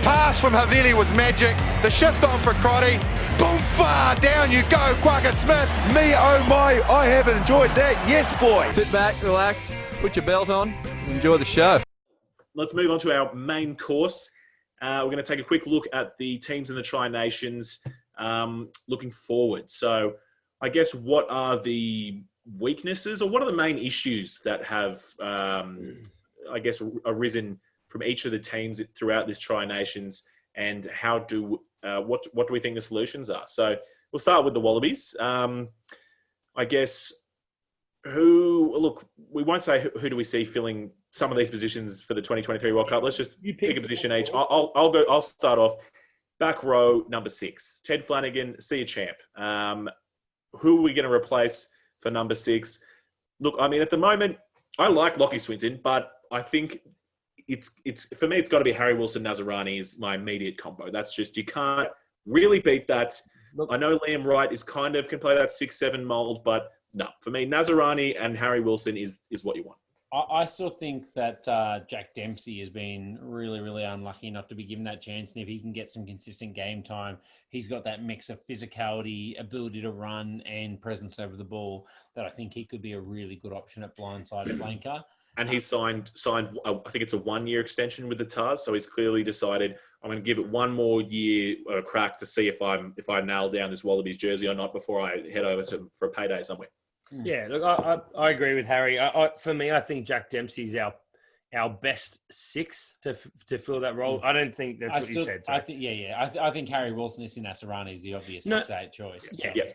pass from Havili was magic. The shift on for Crotty. Boom, far down you go, Quackett Smith. Me, oh my, I have enjoyed that. Yes, boy. Sit back, relax, put your belt on, enjoy the show. Let's move on to our main course. We're going to take a quick look at the teams in the Tri-Nations looking forward. So I guess what are the weaknesses or what are the main issues that have, arisen from each of the teams throughout this Tri-Nations, and how do what do we think the solutions are? So we'll start with the Wallabies. I guess we won't say who do we see filling some of these positions for the 2023 World Cup. Let's just pick a position each. I'll start off. Back row, number 6, Ted Flanagan, see a champ. Who are we going to replace for number 6? Look, I mean, at the moment, I like Lockie Swinton, but I think it's for me, it's got to be Harry Wilson-Nazarani is my immediate combo. That's just, you can't really beat that. I know Liam Wright can play that 6-7 mold, but no, for me, Nazarani and Harry Wilson is what you want. I still think that Jack Dempsey has been really, really unlucky not to be given that chance. And if he can get some consistent game time, he's got that mix of physicality, ability to run, and presence over the ball that I think he could be a really good option at blindside flanker. And he's signed. I think it's a 1-year extension with the Tars. So he's clearly decided I'm going to give it one more year a crack to see if I nail down this Wallabies jersey or not before I head over for a payday somewhere. Yeah, look, I agree with Harry. For me, I think Jack Dempsey's our best 6 to fill that role. I don't think that's what you said. So. I think Harry Wilson is in Nasarani is the obvious 6-8 choice. Yeah, yes.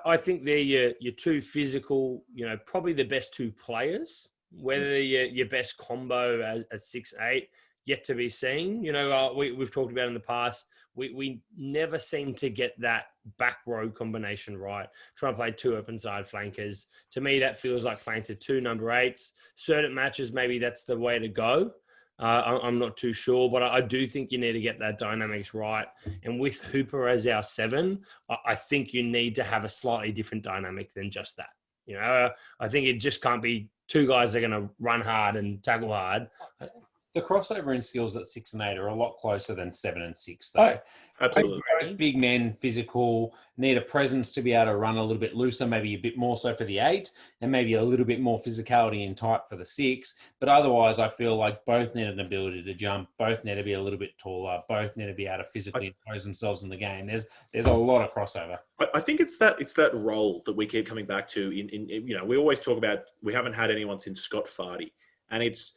I think they're your 2 physical, probably the best 2 players. Whether your best combo at 6-8, yet to be seen. We've talked about in the past. We never seem to get that back row combination right. Trying to play 2 open side flankers. To me, that feels like playing to 2 number 8s. Certain matches, maybe that's the way to go. I'm not too sure, but I do think you need to get that dynamics right. And with Hooper as our 7, I think you need to have a slightly different dynamic than just that. I think it just can't be 2 guys that are going to run hard and tackle hard. The crossover in skills at 6 and 8 are a lot closer than 7 and 6, though. Oh, absolutely. Big men, physical, need a presence to be able to run a little bit looser, maybe a bit more so for the 8, and maybe a little bit more physicality and type for the 6. But otherwise, I feel like both need an ability to jump, both need to be a little bit taller, both need to be able to physically impose themselves in the game. There's a lot of crossover. I think it's that role that we keep coming back to. We always talk about we haven't had anyone since Scott Fardy, and it's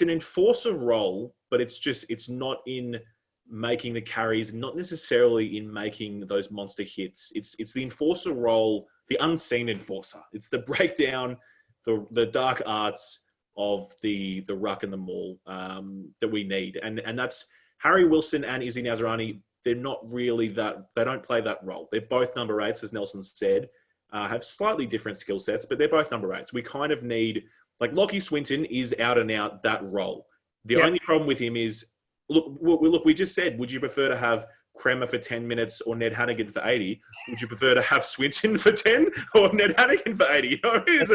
an enforcer role, but it's not in making the carries, not necessarily in making those monster hits. It's the enforcer role, the unseen enforcer. It's the breakdown, the dark arts of the ruck and the maul that we need. And that's Harry Wilson and Izzy Nazarani. They're not really that, they don't play that role. They're both number 8s, as Nelson said, have slightly different skill sets, but they're both number 8s. We kind of need, like Lockie Swinton is out and out that role. The only problem with him is, look, we just said, would you prefer to have Kremer for 10 minutes or Ned Hannigan for 80? Would you prefer to have Swinton for 10 or Ned Hannigan for 80? That's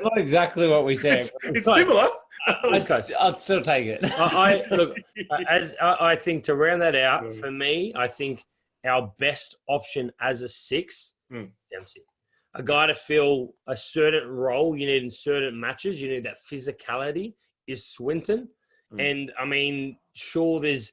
not exactly what we said. It's similar. I'd still take it. I think to round that out, for me, I think our best option as a 6, Dempsey. A guy to fill a certain role you need in certain matches, you need that physicality, is Swinton. And, I mean, sure, there's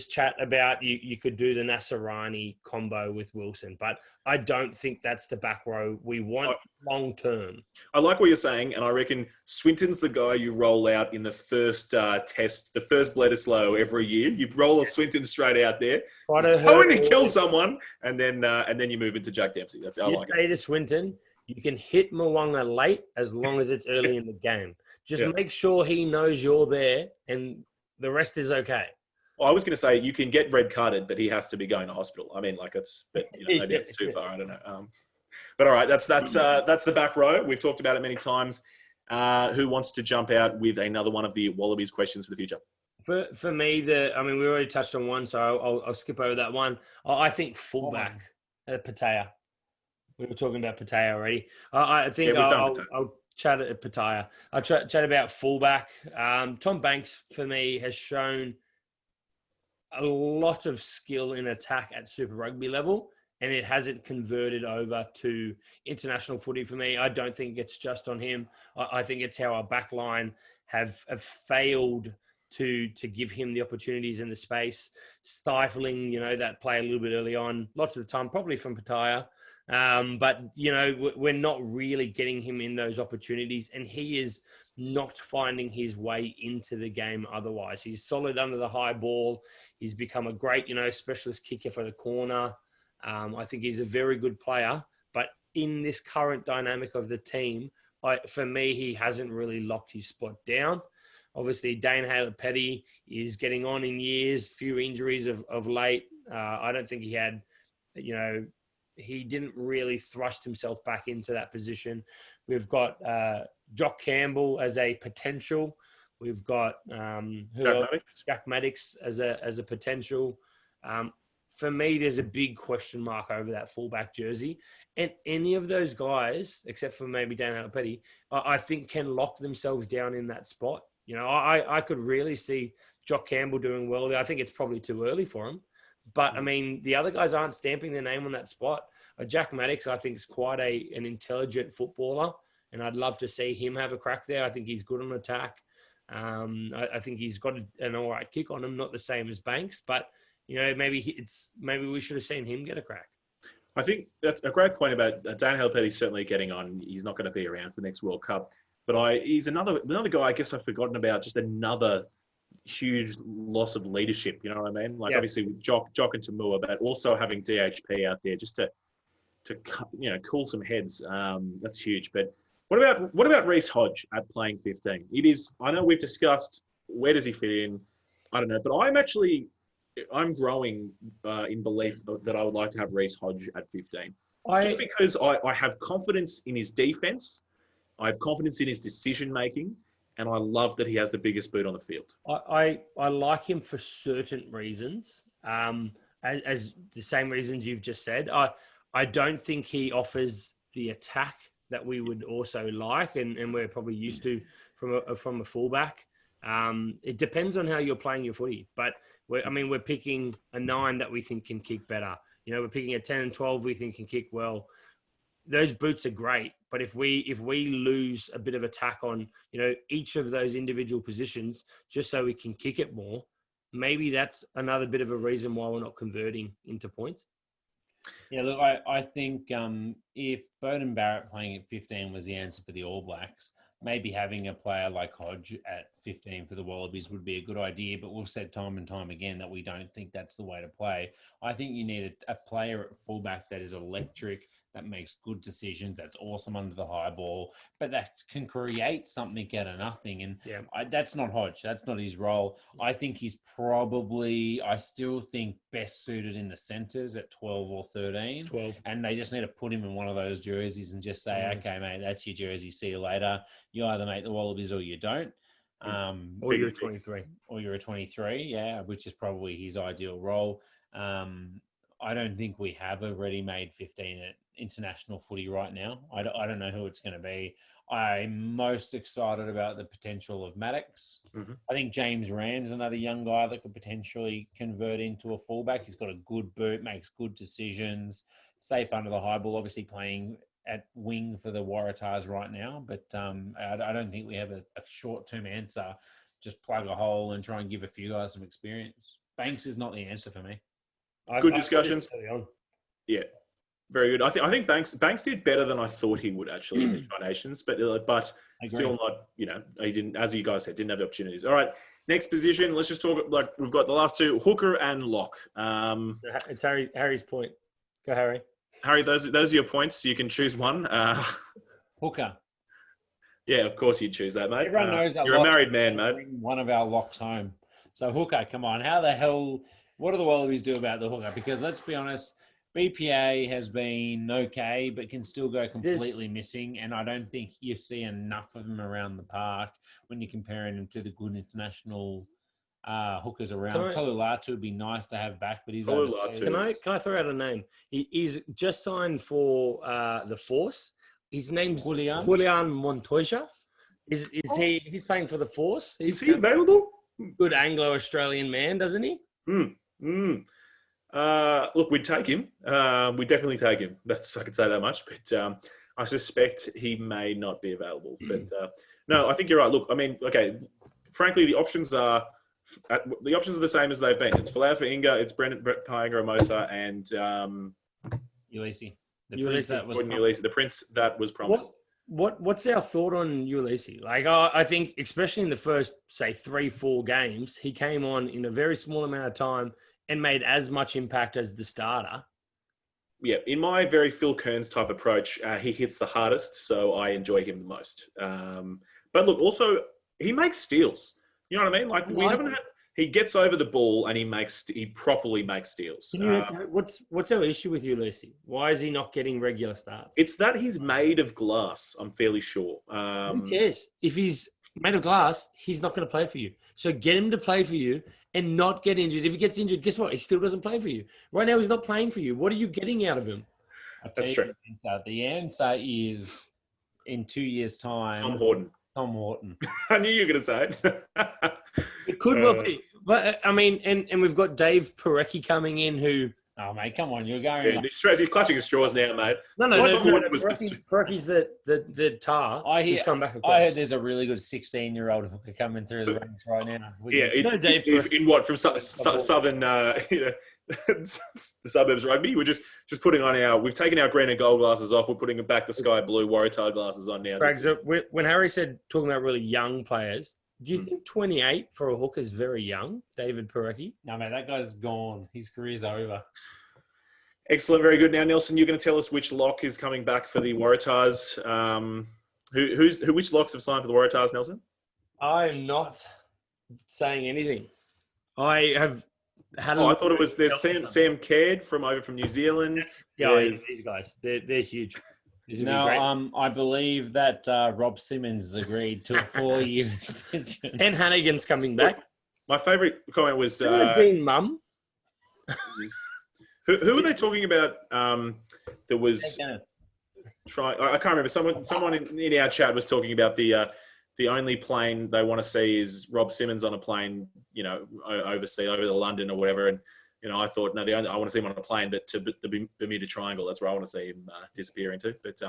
chat about you could do the Nasarani combo with Wilson, but I don't think that's the back row we want long term. I like what you're saying, and I reckon Swinton's the guy you roll out in the first test, the first Bledisloe every year. You roll a Swinton straight out there, go in and kill someone, and then you move into Jack Dempsey. I like it. Say to Swinton, you can hit Mwanga late as long as it's early in the game. Just make sure he knows you're there, and the rest is okay. Well, I was going to say you can get red carded, but he has to be going to hospital. I mean, maybe it's too far. I don't know. But all right, that's the back row. We've talked about it many times. Who wants to jump out with another one of the Wallabies questions for the future? For me, we already touched on one, so I'll skip over that one. I think fullback, Patea. We were talking about Patea already. I think I'll chat at Patea. I'll chat about fullback. Tom Banks, for me, has shown a lot of skill in attack at Super Rugby level, and it hasn't converted over to international footy for me. I don't think it's just on him. I think it's how our back line have failed to give him the opportunities in the space, stifling, that play a little bit early on, lots of the time, probably from Pattaya. But, we're not really getting him in those opportunities, and he is not finding his way into the game otherwise. He's solid under the high ball. He's become a great, specialist kicker for the corner. I think he's a very good player, but in this current dynamic of the team, for me, he hasn't really locked his spot down. Obviously, Dane Haylett-Petty is getting on in years, few injuries of late. I don't think he had, he didn't really thrust himself back into that position. We've got Jock Campbell as a potential. We've got Jack Maddox as a potential. For me, there's a big question mark over that fullback jersey. And any of those guys, except for maybe Dan Haylett-Petty, I think can lock themselves down in that spot. I could really see Jock Campbell doing well there. I think it's probably too early for him. But, I mean, the other guys aren't stamping their name on that spot. Jack Maddox, I think, is quite an intelligent footballer, and I'd love to see him have a crack there. I think he's good on attack. I think he's got an all right kick on him, not the same as Banks, but maybe we should have seen him get a crack. I think that's a great point about Dan Haylett-Petty certainly getting on. He's not going to be around for the next World Cup, but he's another guy I guess I've forgotten about, just another huge loss of leadership. You know what I mean? Like, obviously with Jock and Tamua, but also having DHP out there just to cool some heads. That's huge. But what about Reece Hodge at playing 15? It is. I know we've discussed where does he fit in. I don't know, but I'm growing in belief that I would like to have Reece Hodge at 15. Just because I have confidence in his defense, I have confidence in his decision making, and I love that he has the biggest boot on the field. I like him for certain reasons, as the same reasons you've just said. I don't think he offers the attack that we would also like, and we're probably used to from a fullback. It depends on how you're playing your footy, but we're picking a 9 that we think can kick better. We're picking a 10 and 12 we think can kick well. Those boots are great, but if we lose a bit of attack on each of those individual positions just so we can kick it more, maybe that's another bit of a reason why we're not converting into points. Yeah, look, I think if Beauden Barrett playing at 15 was the answer for the All Blacks, maybe having a player like Hodge at 15 for the Wallabies would be a good idea, but we've said time and time again that we don't think that's the way to play. I think you need a player at fullback that is electric, that makes good decisions, that's awesome under the high ball, but that can create something out of nothing. And that's not Hodge. That's not his role. I think he's probably, I still think, best suited in the centres at 12 or 13. 12. And they just need to put him in one of those jerseys and just say, okay, mate, that's your jersey. See you later. You either make the Wallabies or you don't. Or you're a 23. Or you're a 23, yeah, which is probably his ideal role. I don't think we have a ready-made 15 at international footy right now. I don't know who it's going to be. I'm most excited about the potential of Maddox. Mm-hmm. I think James Rand's another young guy that could potentially convert into a fullback. He's got a good boot, makes good decisions, safe under the high ball, obviously playing at wing for the Waratahs right now. But I don't think we have a short-term answer. Just plug a hole and try and give a few guys some experience. Banks is not the answer for me. Good discussions. Yeah, very good. I think Banks did better than I thought he would actually in the Tri Nations, but still not. He didn't, as you guys said, didn't have the opportunities. All right, next position. Let's just talk. Like we've got the last two: hooker and lock. It's Harry's point. Go, Harry. Harry, those are your points. You can choose one. Hooker. Yeah, of course you'd choose that, mate. Everyone knows that. You're a married man, mate. One of our locks home. So hooker, come on. How the hell? What do the Wallabies do about the hooker? Because let's be honest, BPA has been okay, but can still go completely missing. And I don't think you see enough of them around the park when you're comparing them to the good international hookers around. Tolulatu would be nice to have back, but he's overseas. Can I throw out a name? He's just signed for the Force. His name's Julian Montoya. He's playing for the Force? Is he available? Good Anglo-Australian man, doesn't he? Look, we'd take him. We'd definitely take him. I could say that much. But I suspect he may not be available. But no, I think you're right. Look, I mean, okay. Frankly, the options are the same as they've been. It's Folau for Inga, it's Brett Paenga-Amosa, and Ulysses. The Prince that was promised. What's our thought on Ulysses? Like, I think, especially in the first, say, 3-4 games, he came on in a very small amount of time and made as much impact as the starter. Yeah, in my very Phil Kearns type approach, he hits the hardest, so I enjoy him the most. But look, also, he makes steals. You know what I mean? Like, he gets over the ball and he properly makes steals. What's our issue with Ulysses? Why is he not getting regular starts? It's that he's made of glass, I'm fairly sure. Who cares? If he's made of glass, he's not going to play for you. So get him to play for you and not get injured. If he gets injured, guess what? He still doesn't play for you. Right now, he's not playing for you. What are you getting out of him? That's true. The answer is, in 2 years' time, Tom Horton. I knew you were going to say it. It could well be. But, I mean, and we've got Dave Parecki coming in who... Oh, mate, come on. You're going... Yeah, he's clutching his straws now, mate. No. Parecki's the tar. He's come back across. I heard there's a really good 16-year-old hooker coming through the ranks right now. Dave in what, from southern... the suburbs rugby. We're just putting on we've taken our green and gold glasses off. We're putting them back the sky blue Waratah glasses on now. When Harry said talking about really young players, do you think 28 for a hooker is very young, David Parecki? No, man, that guy's gone. His career's over. Excellent, very good. Now, Nelson, you're going to tell us which lock is coming back for the Waratahs. Which locks have signed for the Waratahs, Nelson? I'm not saying anything. I have had. I thought it was there's Sam Caird from New Zealand. Yeah, these guys, they're huge. No, I believe that Rob Simmons agreed to a 4-year extension. And Hannigan's coming back. My favourite comment was Dean Mum. Who were they talking about? There was I can't remember. Someone in our chat was talking about the only plane they want to see is Rob Simmons on a plane, overseas, over to London or whatever. And I thought, no, I want to see him on a plane, but to the Bermuda Triangle, that's where I want to see him disappear into. But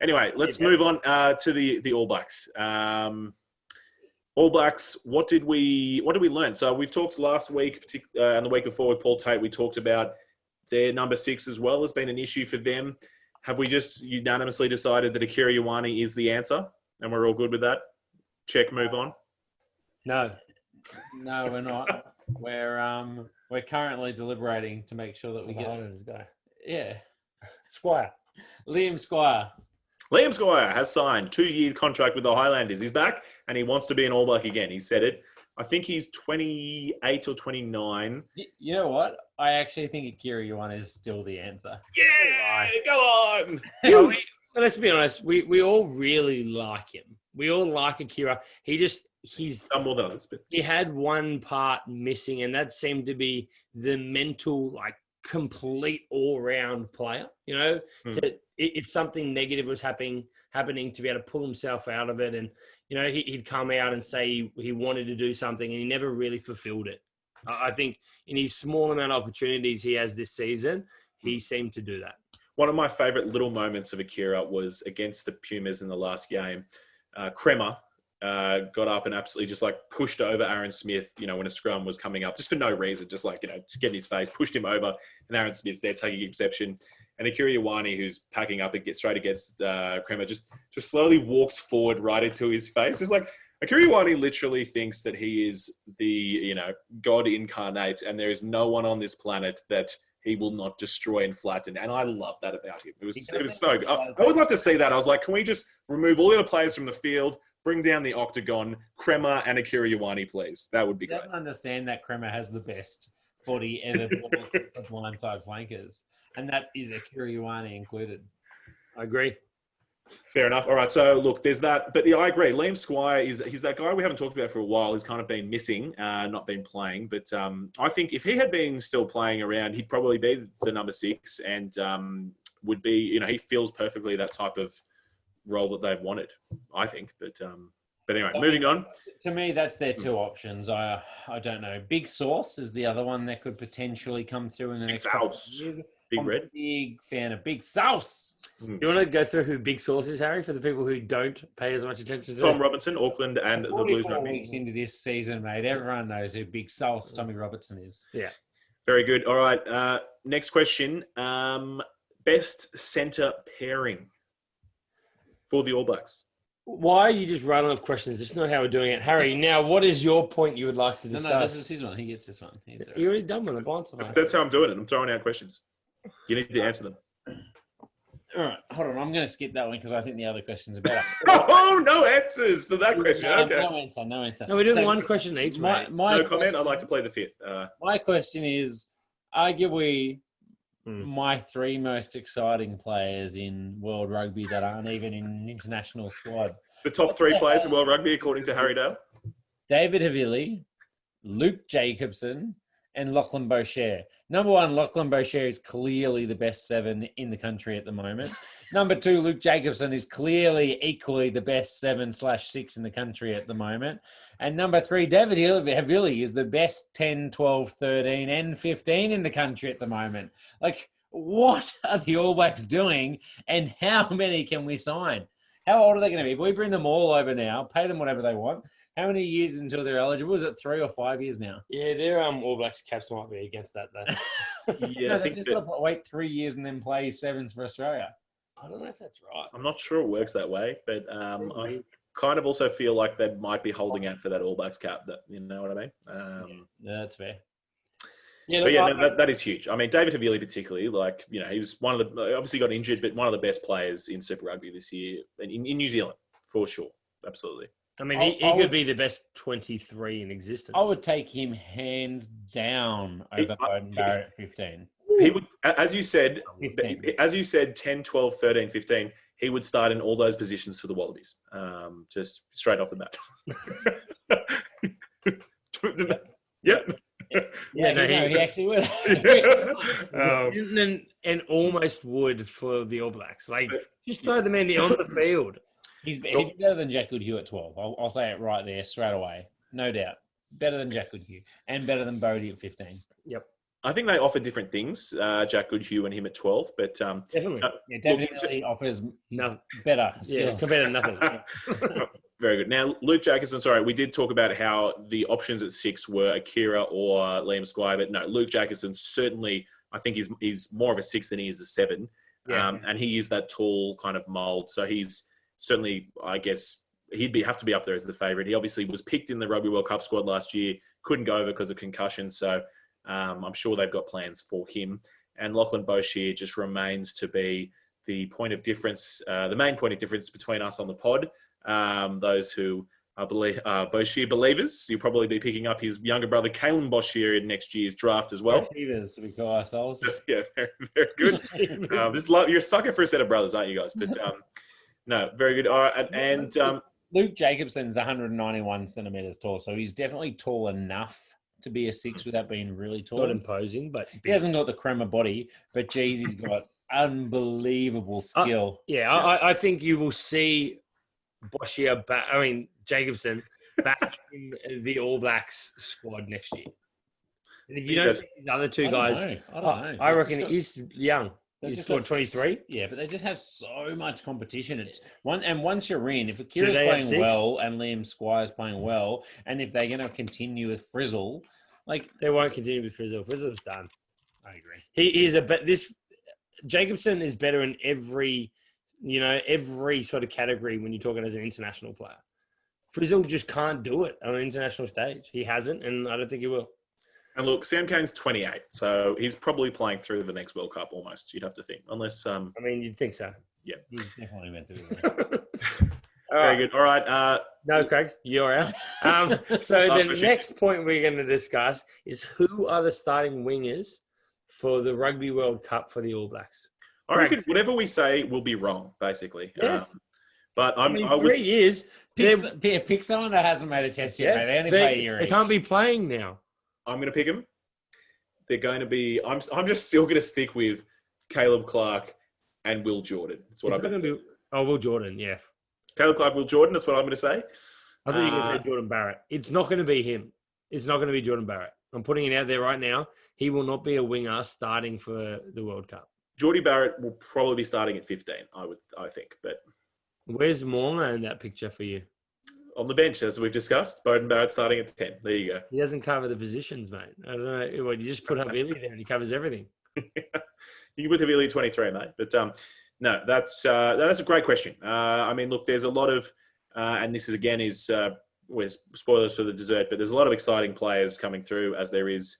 anyway, let's move on to the All Blacks. All Blacks, what did we learn? So we've talked last week, and the week before with Paul Tate, we talked about their number 6 as well has been an issue for them. Have we just unanimously decided that Akira Ioane is the answer, and we're all good with that? Check, move on. No, we're not. We're currently deliberating to make sure that we get this guy. Yeah, Squire, Liam Squire. Liam Squire has signed 2-year contract with the Highlanders. He's back and he wants to be an All Black again. He said it. I think he's 28 or 29. You know what? I actually think Akira Ioane is still the answer. Yeah, go on. Let's be honest. We all really like him. We all like Akira. He's done more than others. But he had one part missing, and that seemed to be the mental, complete all-round player. If something negative was happening, to be able to pull himself out of it, and he'd come out and say he wanted to do something, and he never really fulfilled it. I think in his small amount of opportunities he has this season, he seemed to do that. One of my favourite little moments of Akira was against the Pumas in the last game. Kremer got up and absolutely just pushed over Aaron Smith, when a scrum was coming up, just for no reason, just get in his face, pushed him over, and Aaron Smith's there taking exception. And Akira Ioane, who's packing up and gets straight against Kremer, just slowly walks forward right into his face. It's Akira Ioane literally thinks that he is the, God incarnate, and there is no one on this planet that he will not destroy and flatten. And I love that about him. It was so good. I would love to see that. I was like, can we just remove all the other players from the field, bring down the octagon, Kremer and Akira Ioane, please? That would be great. I don't understand that Kremer has the best body of blindside flankers. And that is Akira Ioane included. I agree. Fair enough. All right. So look, there's that. But yeah, I agree. Liam Squire he's that guy we haven't talked about for a while. He's kind of been missing, not been playing. But I think if he had been still playing around, he'd probably be the number 6 and would be, he feels perfectly that type of role that they've wanted, I think. But But anyway, moving on. To me, that's their two options. I don't know. Big Sauce is the other one that could potentially come through in the next couple of Sauce. years. Big I'm Red. a big fan of Big Sauce. Do you want to go through who Big Sauce is, Harry, for the people who don't pay as much attention to Tom it? Robinson, Auckland, and the Blues 44 Rugby. weeks into this season, mate. Everyone knows who Big Sauce Tommy Robertson is. Yeah. Very good. All right. Next question. Best centre pairing for the All Blacks. Why are you just running off questions? That's not how we're doing it. Harry, now what is your point you would like to No, discuss? this is his one. He gets this one. He's You already done one, the blind side. That's how I'm doing it. I'm throwing out questions. You need to answer them. All right, hold on. I'm going to skip that one because I think the other questions are better. Oh, no answers for that question. No, Okay. no answer. No, we're doing So, one question each, mate. No comment. I'd like to play the fifth. My question is, arguably, Hmm. my three most exciting players in World Rugby that aren't even in an international squad. The top three players in World Rugby, according to Harry Dale. David Havili, Luke Jacobson, and Lachlan Boucher. Number one, Lachlan Boucher is clearly the best seven in the country at the moment. Number two, Luke Jacobson is clearly equally the best 7/6 in the country at the moment. And number three, David Havili is the best 10, 12, 13, and 15 in the country at the moment. Like, what are the All Blacks doing, and how many can we sign? How old are they going to be? If we bring them all over now, pay them whatever they want, how many years until they're eligible? Is it 3 or 5 years now? Yeah, their All Blacks caps might be against that, though. Yeah, No, I they've think just that, got to wait 3 years and then play sevens for Australia. I don't know if that's right. I'm not sure it works that way, but I kind of also feel like they might be holding out for that All Blacks cap. That, you know what I mean? Yeah, that's fair. Yeah, But look, yeah, no, that is huge. I mean, David Havili particularly, like, you know, he was one of the, obviously got injured, but one of the best players in Super Rugby this year, and in New Zealand, for sure. Absolutely. I mean, I he would- could be the best 23 in existence. I would take him hands down over Bowden Barrett at 15. He would, as you said, 15. 10, 12, 13, 15, he would start in all those positions for the Wallabies, just straight off the bat. Yep. Yeah, no, he actually would. And almost would for the All Blacks. Like, just throw the man on the field. He'd be better than Jack Goodhue at 12. I'll say it right there, straight away. No doubt. Better than Jack Goodhue. And better than Bodie at 15. Yep. I think they offer different things, Jack Goodhue and him at 12, but Definitely. Yeah, David Look, Haley offers No. better Yeah, skills. compared to nothing. very good. Now, Luke Jacobson, sorry, we did talk about how the options at 6 were Akira or Liam Squire, but no, Luke Jacobson certainly, I think he's more of a 6 than he is a 7. Yeah. And he is that tall kind of mold. So he's certainly, I guess, he'd have to be up there as the favourite. He obviously was picked in the Rugby World Cup squad last year, couldn't go over because of concussion. So I'm sure they've got plans for him. And Lachlan Boucher just remains to be the point of difference, the main point of difference between us on the pod. Those who are Boucher believers, you'll probably be picking up his younger brother, Kalen Boucher, in next year's draft as well. Achievers, we call ourselves. Yeah, very, very good. You're a sucker for a set of brothers, aren't you guys? But no, very good. All right, and Luke Jacobson's 191 centimetres tall, so he's definitely tall enough to be a 6 without being really tall. Not imposing, but He hasn't got the crema body, but geez, he's got unbelievable skill. yeah, I think you will see Boshier back. I mean, Jacobson back in the All Blacks squad next year. And if you don't see these other two guys, I don't know. I reckon he's young. They've He's just scored got 23. Yeah, but they just have so much competition. It's one, and once you're in, if Akira's they have playing 6? well and Liam Squire's playing well, and if they're going to continue with Frizzle, like They won't continue with Frizzle. Frizzle's done. I agree. He is this Jacobson is better in every sort of category when you're talking as an international player. Frizzle just can't do it on an international stage. He hasn't, and I don't think he will. And look, Sam Cane's 28, so he's probably playing through the next World Cup almost, you'd have to think. Unless, I mean, you'd think so. He's definitely meant to be there. very good. All right. No, Craig, you're out. So Last the question. next point we're going to discuss is who are the starting wingers for the Rugby World Cup for the All Blacks. I reckon whatever we say will be wrong, basically. Yes. But I mean, I would, 3 years. Pick someone that hasn't made a test yet, mate. They only play a year They each. can't be playing now. I'm going to pick them. They're going to be. I'm just still going to stick with Caleb Clark and Will Jordan. That's what I'm going to do. Oh, Will Jordan, yeah. Caleb Clark, Will Jordan. That's what I'm going to say. I thought you were going to say Jordan Barrett. It's not going to be him. It's not going to be Jordan Barrett. I'm putting it out there right now. He will not be a winger starting for the World Cup. Geordie Barrett will probably be starting at 15, I think. But where's Moore in that picture for you? on the bench, as we've discussed, Beauden Barrett starting at 10. There you go. He doesn't cover the positions, mate. I don't know. Well, you just put Havili there and he covers everything. You can put Havili 23, mate. But no, that's a great question. I mean, look, there's a lot of, and this is again is spoilers for the dessert, but there's a lot of exciting players coming through, as there is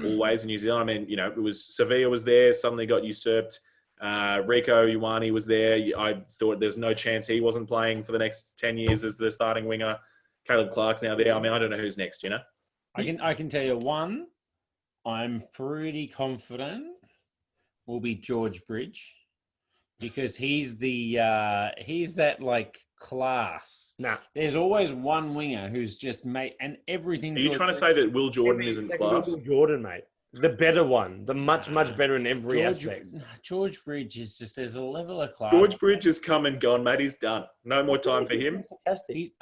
always in New Zealand. I mean, you know, it was Sevilla was there, suddenly got usurped. Rico Ioane was there. I thought there's no chance he wasn't playing for the next 10 years as the starting winger. Caleb Clark's now there. I mean, I don't know who's next, you know? I can tell you one, I'm pretty confident will be George Bridge, because he's that like class. Nah. There's always one winger who's just made and everything. Are you trying to say that Will Jordan isn't class? Will Jordan, mate. The better one. The much better in every aspect. George Bridge is just, there's a level of class. George Bridge has come and gone, mate. He's done. No more time for him.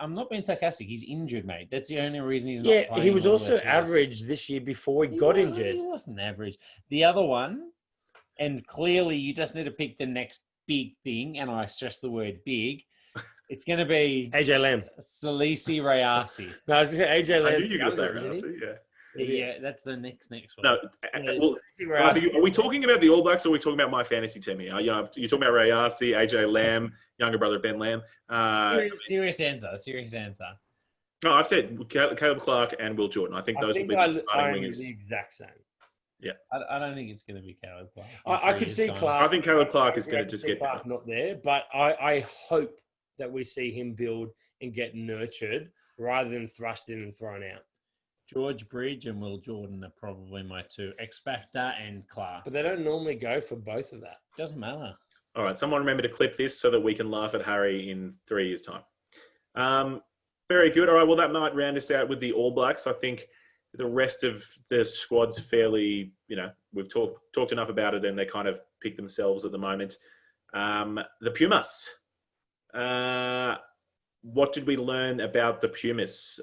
I'm not being sarcastic. He's injured, mate. That's the only reason he's not playing. Yeah, he was also average this year before he got injured. He wasn't average. The other one, and clearly you just need to pick the next big thing, and I stress the word big. It's going to be AJ Lamb. Salisi Rayasi. No, I was going to say AJ Lamb. I knew you were going to say Rayasi, yeah. Yeah, that's the next one. No, well, are we talking about the All Blacks or are we talking about my fantasy team here? You know, you're talking about Rayasi, AJ Lamb, younger brother Ben Lamb. Serious answer. No, I've said Caleb Clark and Will Jordan. I think those will be the starting wingers. The exact same. Yeah, I don't think it's going to be Caleb Clark. I could see Clark. I think Caleb Clark is going to just get Clark not there, but I hope that we see him build and get nurtured rather than thrust in and thrown out. George Bridge and Will Jordan are probably my two, X Factor and class. But they don't normally go for both of that. Doesn't matter. All right, someone remember to clip this so that we can laugh at Harry in 3 years' time. Very good. All right, well, that might round us out with the All Blacks. I think the rest of the squad's fairly, you know, we've talked enough about it and they kind of pick themselves at the moment. The Pumas. What did we learn about the Pumas?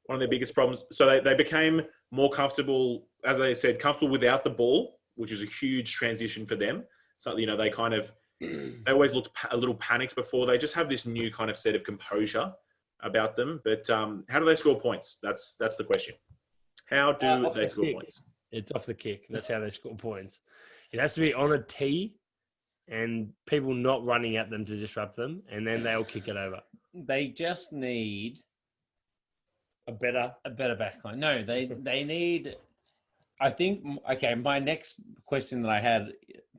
One of their biggest problems. So they became more comfortable, as I said, comfortable without the ball, which is a huge transition for them. So, you know, they always looked a little panicked before. They just have this new kind of set of composure about them. But how do they score points? That's the question. How do they score points? It's off the kick. That's how they score points. It has to be on a tee and people not running at them to disrupt them, and then they'll kick it over. They just need a better backline. No, they need. I think. Okay, my next question that I had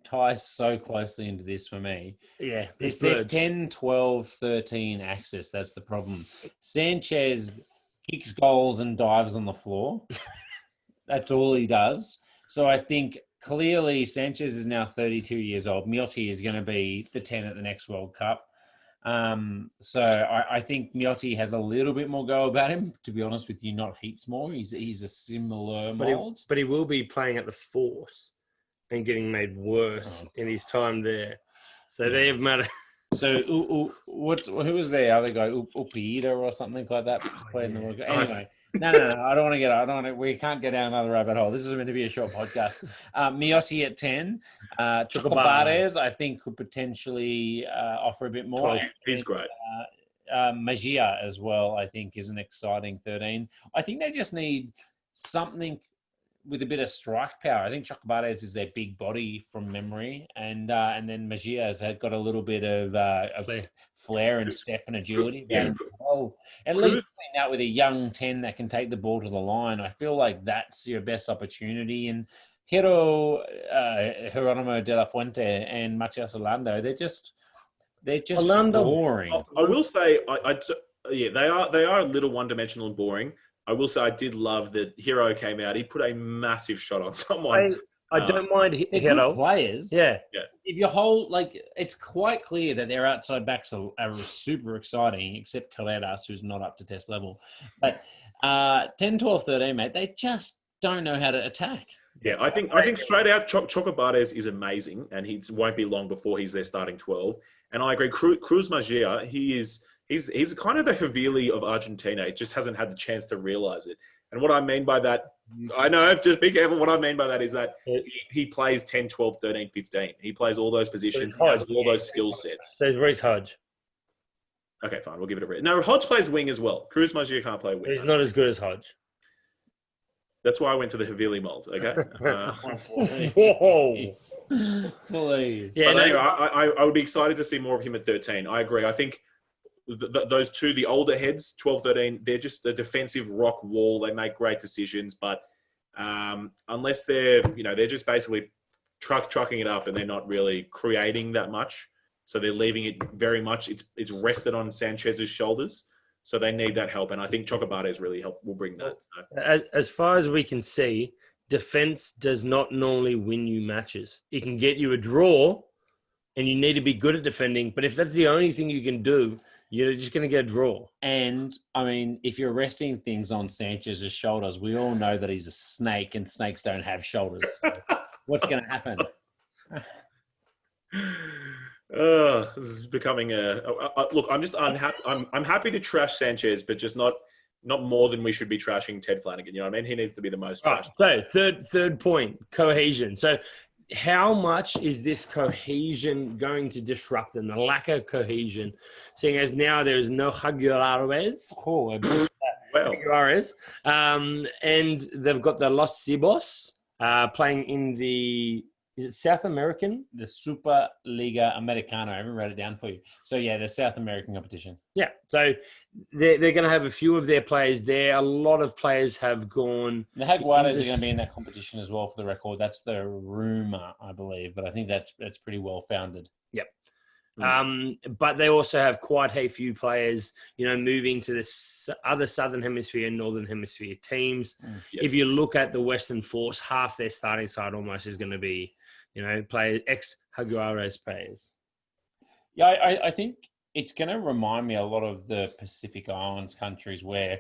ties so closely into this for me. Yeah, it's their 10, 12, 13 access. That's the problem. Sanchez kicks goals and dives on the floor. That's all he does. So I think clearly Sanchez is now 32 years old. Miotti is going to be the 10 at the next World Cup. So I think Miotti has a little bit more go about him, to be honest with you, not heaps more. He's a similar mold. But he will be playing at the Force and getting made worse in his time there. So they have matter. So who was the other guy? Upida or something like that? Playing the World Cup. Anyway. No. I don't want to we can't get down another rabbit hole. This is meant to be a short podcast. Miotti at 10. Chocobares, I think, could potentially offer a bit more. He's great. Magia as well, I think, is an exciting 13. I think they just need something with a bit of strike power. I think Chocobares is their big body from memory. And then Magia has got a little bit of flair and step and agility. Yeah. At least playing out with a young 10 that can take the ball to the line. I feel like that's your best opportunity. And Geronimo de la Fuente and Matias Orlando, they're just boring. I will say, they are a little one-dimensional and boring. I will say I did love that Hero came out. He put a massive shot on someone. I don't mind Hero. Players. Yeah. If your it's quite clear that their outside backs are super exciting, except Carreras, who's not up to test level. But 10, 12, 13, mate, they just don't know how to attack. Yeah, I think straight out, Chocobares is amazing, and he won't be long before he's their starting 12. And I agree, Cruz Magia, he's He's kind of the Havili of Argentina. It just hasn't had the chance to realize it. And what I mean by that, I know, just be careful. What I mean by that is that he plays 10, 12, 13, 15. He plays all those positions. He has all those skill sets. So Reece Hodge. Okay, fine. We'll give it a read. No, Hodge plays wing as well. Cruz Magia can't play wing. He's not as good as Hodge. That's why I went to the Havili mold, okay? Whoa. Please. Yeah, But anyway, I would be excited to see more of him at 13. I agree. I think those two, the older heads, 12, 13, they're just a defensive rock wall. They make great decisions, but unless they're just basically trucking it up and they're not really creating that much. So they're leaving it very much. It's rested on Sanchez's shoulders. So they need that help. And I think Chocobate's really will bring that. So. As far as we can see, defense does not normally win you matches. It can get you a draw, and you need to be good at defending. But if that's the only thing you can do, you're just going to get a draw. And, I mean, if you're resting things on Sanchez's shoulders, we all know that he's a snake and snakes don't have shoulders. So what's going to happen? This is becoming look. I'm just unhappy. I'm happy to trash Sanchez, but just not more than we should be trashing Ted Flanagan. You know what I mean? He needs to be the most trashed. Right. So third point, cohesion. So how much is this cohesion going to disrupt them? The lack of cohesion, seeing as now there is no Jaguares. Well, Jaguares, and they've got the Los Cibos playing in the. Is it South American? The Superliga Americana. I haven't wrote it down for you. So, yeah, the South American competition. Yeah. So they're going to have a few of their players there. A lot of players have gone. The Jaguares are going to be in that competition as well, for the record. That's the rumour, I believe. But I think that's pretty well founded. Yep. But they also have quite a few players, moving to the other Southern Hemisphere and Northern Hemisphere teams. Yep. If you look at the Western Force, half their starting side almost is going to be, players, ex-Jaguares players. Yeah, I think it's going to remind me a lot of the Pacific Islands countries where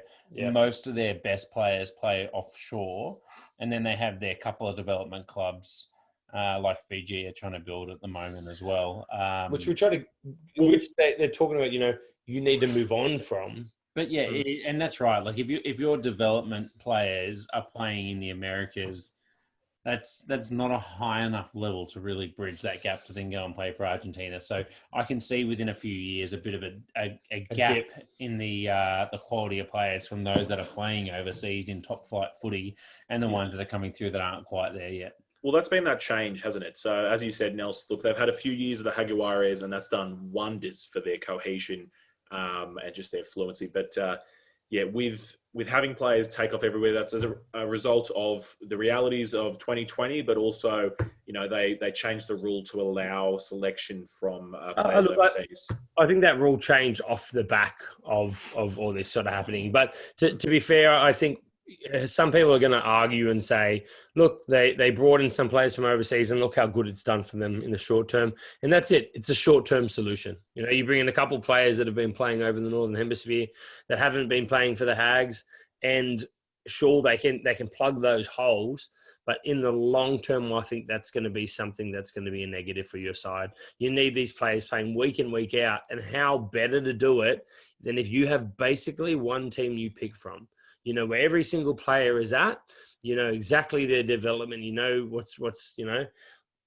most of their best players play offshore, and then they have their couple of development clubs. Like Fiji are trying to build at the moment as well. Which they're talking about, you need to move on from. But yeah, and that's right. Like if your development players are playing in the Americas, that's not a high enough level to really bridge that gap to then go and play for Argentina. So I can see within a few years a bit of a gap in the quality of players from those that are playing overseas in top flight footy and the ones that are coming through that aren't quite there yet. Well, that's been that change, hasn't it? So, as you said, Nels, look, they've had a few years of the Jaguares, and that's done wonders for their cohesion and just their fluency. But, with having players take off everywhere, that's as a result of the realities of 2020, but also, they changed the rule to allow selection from players overseas. I think that rule changed off the back of all this sort of happening. But to be fair, I think some people are going to argue and say, look, they brought in some players from overseas and look how good it's done for them in the short term. And that's it. It's a short-term solution. You bring in a couple of players that have been playing over in the Northern Hemisphere that haven't been playing for the Hags, and sure, they can plug those holes. But in the long term, I think that's going to be something that's going to be a negative for your side. You need these players playing week in, week out. And how better to do it than if you have basically one team you pick from. Where every single player is at, exactly their development, what's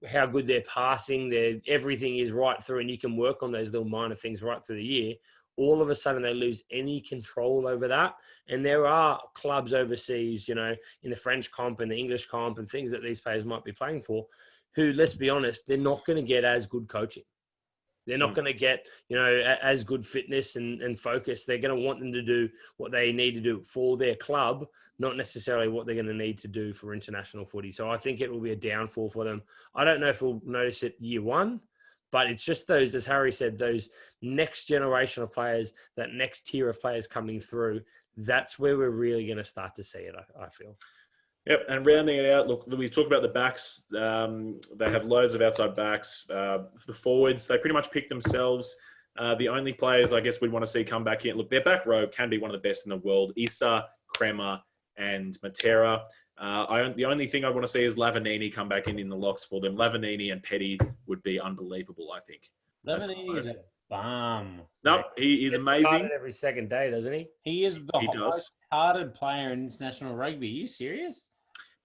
how good they're passing, everything is right through, and you can work on those little minor things right through the year. All of a sudden they lose any control over that. And there are clubs overseas, in the French comp and the English comp and things that these players might be playing for, who, let's be honest, they're not going to get as good coaching. They're not going to get, as good fitness and focus. They're going to want them to do what they need to do for their club, not necessarily what they're going to need to do for international footy. So I think it will be a downfall for them. I don't know if we'll notice it year one, but it's just those, as Harry said, those next generation of players, that next tier of players coming through, that's where we're really going to start to see it, I feel. Yep, and rounding it out, look, we talked about the backs. They have loads of outside backs. The forwards, they pretty much pick themselves. The only players I guess we'd want to see come back in, look, their back row can be one of the best in the world. Issa, Kremer, and Matera. The only thing I want to see is Lavanini come back in the locks for them. Lavanini and Petty would be unbelievable, I think. Lebanese is a bum. No, he is Gets amazing. carded every second day, doesn't he? He is the He does. most carded player in international rugby. Are you serious?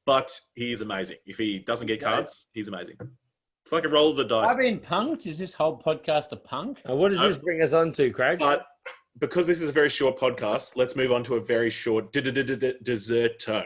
But he is amazing. If he doesn't get Okay. cards, he's amazing. It's like a roll of the dice. I've been punked. Is this whole podcast a punk? What does this bring us on to, Craig? But because this is a very short podcast, let's move on to a very short deserto.